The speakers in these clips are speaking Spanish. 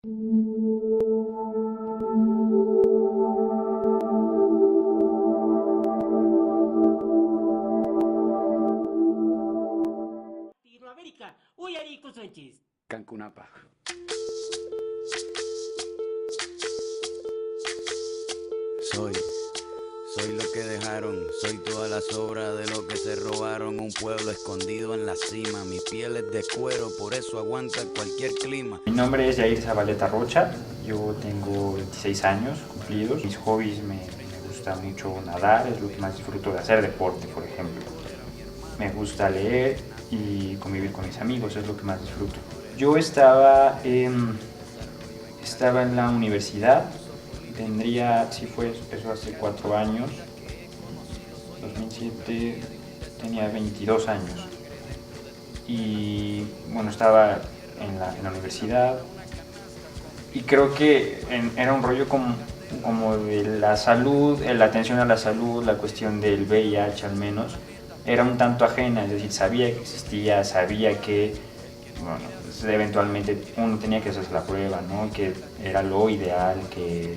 Latinoamérica, Uyarico Sánchez. Cancunapa. Soy, soy lo que dejaron, soy toda la sobra de lo que se robaron. Un pueblo escondido en la cima, mi piel es de cuero, por eso aguanta cualquier clima. Mi nombre es Jair Zabaleta Rocha, yo tengo 26 años cumplidos. Mis hobbies me gusta mucho nadar, es lo que más disfruto de hacer, deporte por ejemplo. Me gusta leer y convivir con mis amigos, es lo que más disfruto. Yo estaba en la universidad, tendría, si fue eso hace 4 años, 2007, tenía 22 años. Y bueno, estaba en la universidad y creo que era un rollo como de la salud, la atención a la salud, la cuestión del VIH al menos, era un tanto ajena, es decir, sabía que existía, sabía que bueno, eventualmente uno tenía que hacerse la prueba, ¿no? Que era lo ideal, que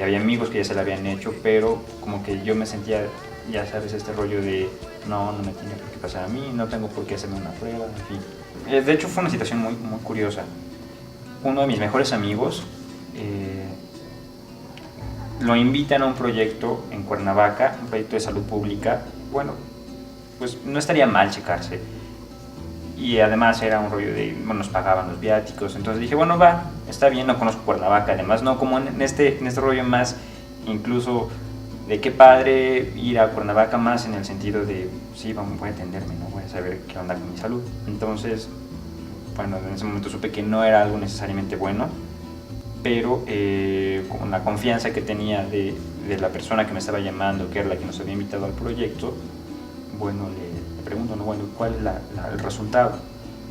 había amigos que ya se la habían hecho, pero como que yo me sentía, ya sabes, este rollo de no me tiene por qué pasar a mí, no tengo por qué hacerme una prueba, en fin. De hecho fue una situación muy curiosa. Uno de mis mejores amigos lo invitan a un proyecto en Cuernavaca, un proyecto de salud pública. Bueno, pues no estaría mal checarse. Y además era un rollo de, bueno, nos pagaban los viáticos, entonces dije, bueno, va, está bien, no conozco Cuernavaca, además no como en este rollo más incluso de qué padre ir a Cuernavaca, más en el sentido de, sí, voy a atenderme, ¿no? Voy a saber qué onda con mi salud. Entonces, bueno, en ese momento supe que no era algo necesariamente bueno, pero con la confianza que tenía de la persona que me estaba llamando, que era la que nos había invitado al proyecto, bueno, le pregunto, ¿no? Bueno, ¿cuál es el resultado?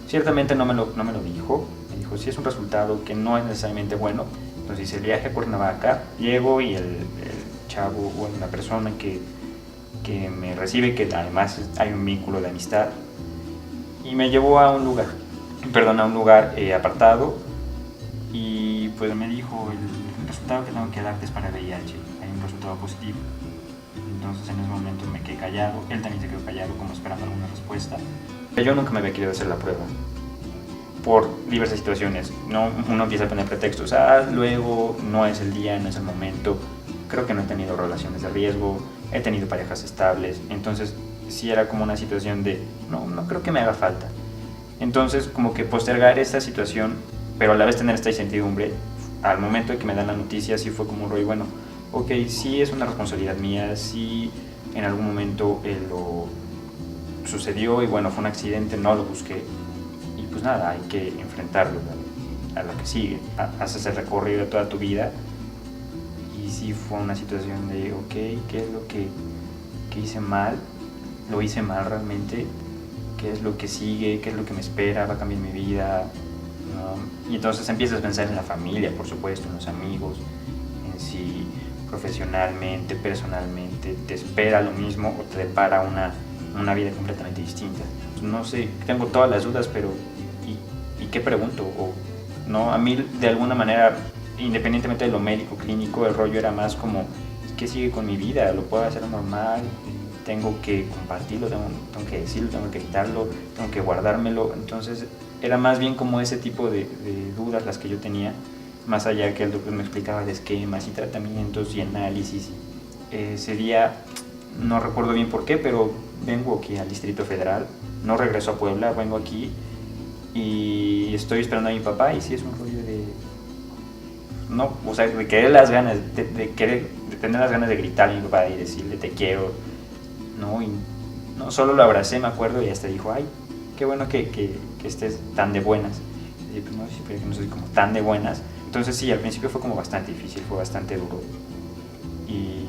Ciertamente no me lo dijo, me dijo, sí es un resultado que no es necesariamente bueno. Entonces hice el viaje a Cuernavaca, llego y el chavo, bueno, la persona que me recibe, que además hay un vínculo de amistad, y me llevó a un lugar apartado, y pues me dijo, el resultado que tengo que darte es para VIH, hay un resultado positivo. Entonces en ese momento me quedé callado, él también se quedó callado como esperando alguna respuesta. Yo nunca me había querido hacer la prueba, por diversas situaciones, ¿no? Uno empieza a poner pretextos, luego no es el día, no es el momento, creo que no he tenido relaciones de riesgo, he tenido parejas estables, entonces sí era como una situación de, no creo que me haga falta. Entonces como que postergar esta situación, pero a la vez tener esta incertidumbre, al momento de que me dan la noticia sí fue como un rollo, bueno, ok, sí es una responsabilidad mía, sí en algún momento lo sucedió y bueno, fue un accidente, no lo busqué y pues nada, hay que enfrentarlo a lo que sigue, haces el recorrido de toda tu vida y sí fue una situación de ok, ¿qué es lo que hice mal? ¿Lo hice mal realmente? ¿Qué es lo que sigue? ¿Qué es lo que me espera? ¿Va a cambiar mi vida? ¿No? Y entonces empiezas a pensar en la familia, por supuesto, en los amigos, en si profesionalmente, personalmente, te espera lo mismo o te depara una vida completamente distinta. No sé, tengo todas las dudas, pero ¿y qué pregunto? ¿No? A mí, de alguna manera, independientemente de lo médico, clínico, el rollo era más como, ¿qué sigue con mi vida? ¿Lo puedo hacer normal? ¿Tengo que compartirlo? ¿Tengo que decirlo? ¿Tengo que evitarlo? ¿Tengo que guardármelo? Entonces, era más bien como ese tipo de dudas las que yo tenía, más allá que el doctor me explicaba de esquemas y tratamientos y análisis. Ese día no recuerdo bien por qué, pero vengo aquí al Distrito Federal, no regreso a Puebla, vengo aquí y estoy esperando a mi papá y sí es un rollo de, no, o sea, de querer las ganas, de tener las ganas de gritar a mi papá y decirle te quiero, ¿no? Y no, solo lo abracé, me acuerdo, y hasta dijo, ay, qué bueno que estés tan de buenas. Y pues no, siempre que no soy como tan de buenas. Entonces sí, al principio fue como bastante difícil, fue bastante duro. Y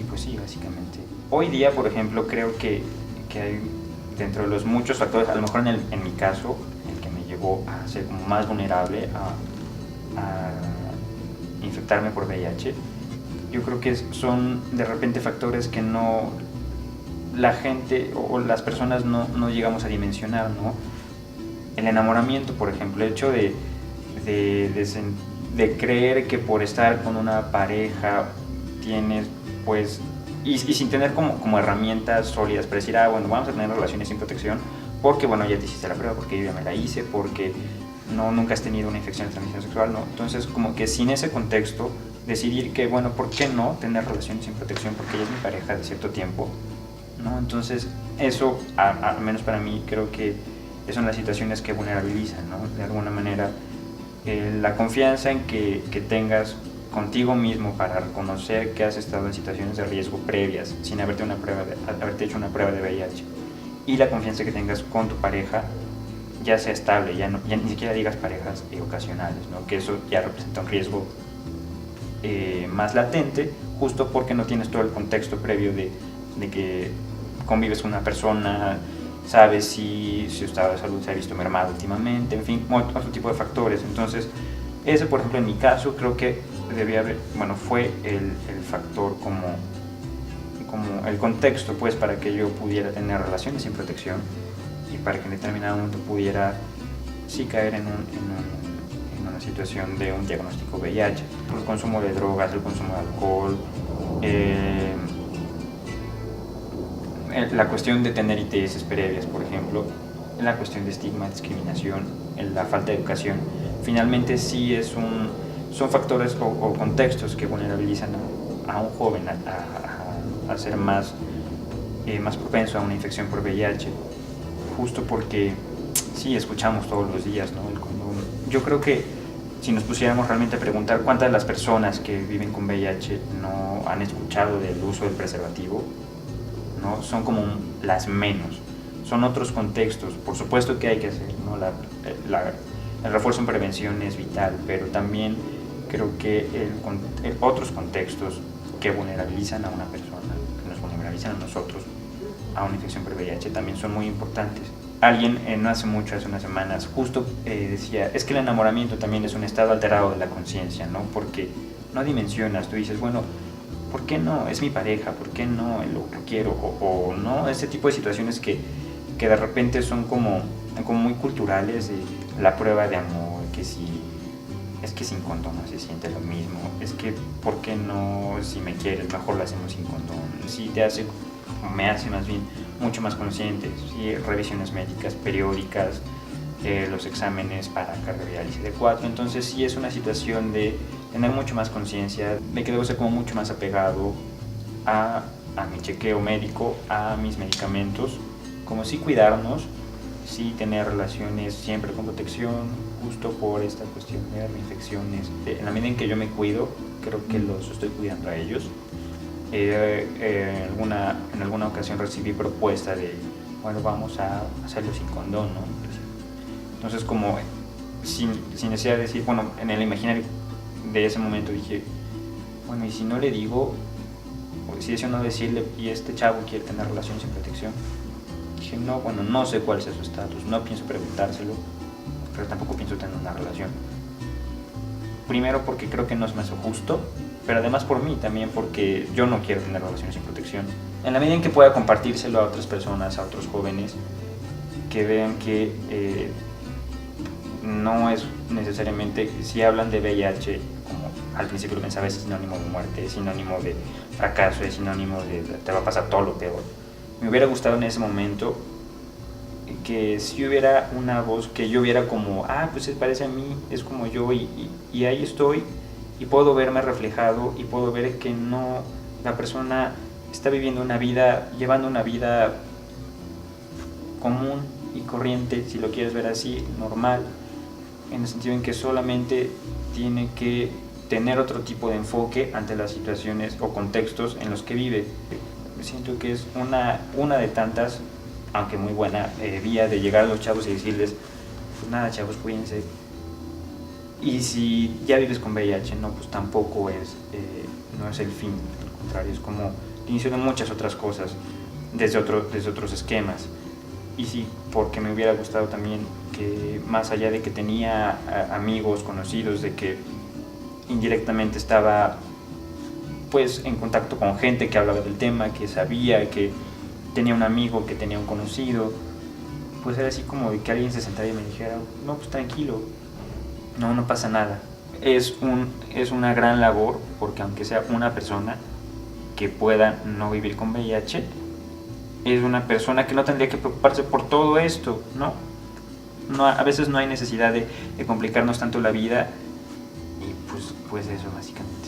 pues sí, básicamente. Hoy día, por ejemplo, creo que hay, dentro de los muchos factores, a lo mejor en mi caso, el que me llevó a ser como más vulnerable a infectarme por VIH, yo creo que son de repente factores que no la gente o las personas no llegamos a dimensionar, ¿no? El enamoramiento, por ejemplo, el hecho de de creer que por estar con una pareja tienes, pues, y sin tener como herramientas sólidas para decir, bueno, vamos a tener relaciones sin protección, porque, bueno, ya te hiciste la prueba, porque yo ya me la hice, porque nunca has tenido una infección de transmisión sexual, ¿no? Entonces, como que sin ese contexto, decidir que, bueno, ¿por qué no tener relaciones sin protección? Porque ella es mi pareja de cierto tiempo, ¿no? Entonces, eso, al menos para mí, creo que son las situaciones que vulnerabilizan, ¿no? De alguna manera, la confianza en que tengas contigo mismo para reconocer que has estado en situaciones de riesgo previas sin haberte hecho una prueba de VIH, y la confianza que tengas con tu pareja, ya sea estable, ya ni siquiera digas parejas ocasionales, ¿no? Que eso ya representa un riesgo más latente, justo porque no tienes todo el contexto previo de que convives con una persona, sabes si su estado de salud se ha visto mermado últimamente, en fin, otro tipo de factores. Entonces, ese, por ejemplo, en mi caso, creo que fue el factor como el contexto, pues, para que yo pudiera tener relaciones sin protección y para que en determinado momento pudiera sí caer en una situación de un diagnóstico VIH. El consumo de drogas, el consumo de alcohol, la cuestión de tener ITS previas, por ejemplo, la cuestión de estigma, discriminación, la falta de educación, finalmente sí son factores o contextos que vulnerabilizan a un joven a ser más propenso a una infección por VIH, justo porque sí escuchamos todos los días, ¿no? El condón. Yo creo que si nos pusiéramos realmente a preguntar cuántas de las personas que viven con VIH no han escuchado del uso del preservativo, ¿no? Son como las menos. Son otros contextos, por supuesto que hay que hacer, ¿no? El refuerzo en prevención es vital, pero también creo que otros contextos que vulnerabilizan a una persona, que nos vulnerabilizan a nosotros a una infección por VIH, también son muy importantes. Alguien no hace unas semanas, justo decía, es que el enamoramiento también es un estado alterado de la conciencia, ¿no? Porque no dimensionas, tú dices, bueno, ¿por qué no? Es mi pareja, ¿por qué no? Lo quiero, o no, ese tipo de situaciones que de repente son como muy culturales, la prueba de amor, que si es que sin condón no se siente lo mismo, es que ¿por qué no? Si me quieres, mejor lo hacemos sin condón, si me hace más bien mucho más consciente, ¿sí? Revisiones médicas periódicas, los exámenes para carga viral y CD4, entonces sí es una situación de tener mucho más conciencia, de que debo ser como mucho más apegado a mi chequeo médico, a mis medicamentos, como sí cuidarnos, sí tener relaciones siempre con protección, justo por esta cuestión de infecciones. En la medida en que yo me cuido, creo que los estoy cuidando a ellos. En alguna ocasión recibí propuesta de, bueno, vamos a hacerlo sin condón, ¿no? Entonces, como sin necesidad de decir, bueno, en el imaginario de ese momento dije, bueno, y si no le digo, o si deseo no decirle, y este chavo quiere tener relaciones sin protección, dije, no, bueno, no sé cuál es su estatus, no pienso preguntárselo, pero tampoco pienso tener una relación. Primero porque creo que no es más justo, pero además por mí también, porque yo no quiero tener relaciones sin protección. En la medida en que pueda compartírselo a otras personas, a otros jóvenes, que vean que no es necesariamente, si hablan de VIH, como al principio lo pensaba, es sinónimo de muerte, es sinónimo de fracaso, es sinónimo de te va a pasar todo lo peor. Me hubiera gustado en ese momento que si hubiera una voz, que yo viera como, pues se parece a mí, es como yo, y ahí estoy, y puedo verme reflejado, y puedo ver que no, la persona está viviendo una vida, llevando una vida común y corriente, si lo quieres ver así, normal, en el sentido en que solamente tiene que tener otro tipo de enfoque ante las situaciones o contextos en los que vive. Siento que es una de tantas, aunque muy buena, vía de llegar a los chavos y decirles, pues nada, chavos, cuídense. Y si ya vives con VIH, no, pues tampoco no es el fin, al contrario, es como el inicio de muchas otras cosas desde otros esquemas. Y sí, porque me hubiera gustado también que, más allá de que tenía amigos, conocidos, de que indirectamente estaba pues en contacto con gente que hablaba del tema, que sabía, que tenía un amigo, que tenía un conocido, pues era así como de que alguien se sentara y me dijera, no, pues tranquilo, No, no pasa nada. Es una gran labor, porque aunque sea una persona que pueda no vivir con VIH, es una persona que no tendría que preocuparse por todo esto, ¿no? No, a veces no hay necesidad de complicarnos tanto la vida, y pues eso básicamente.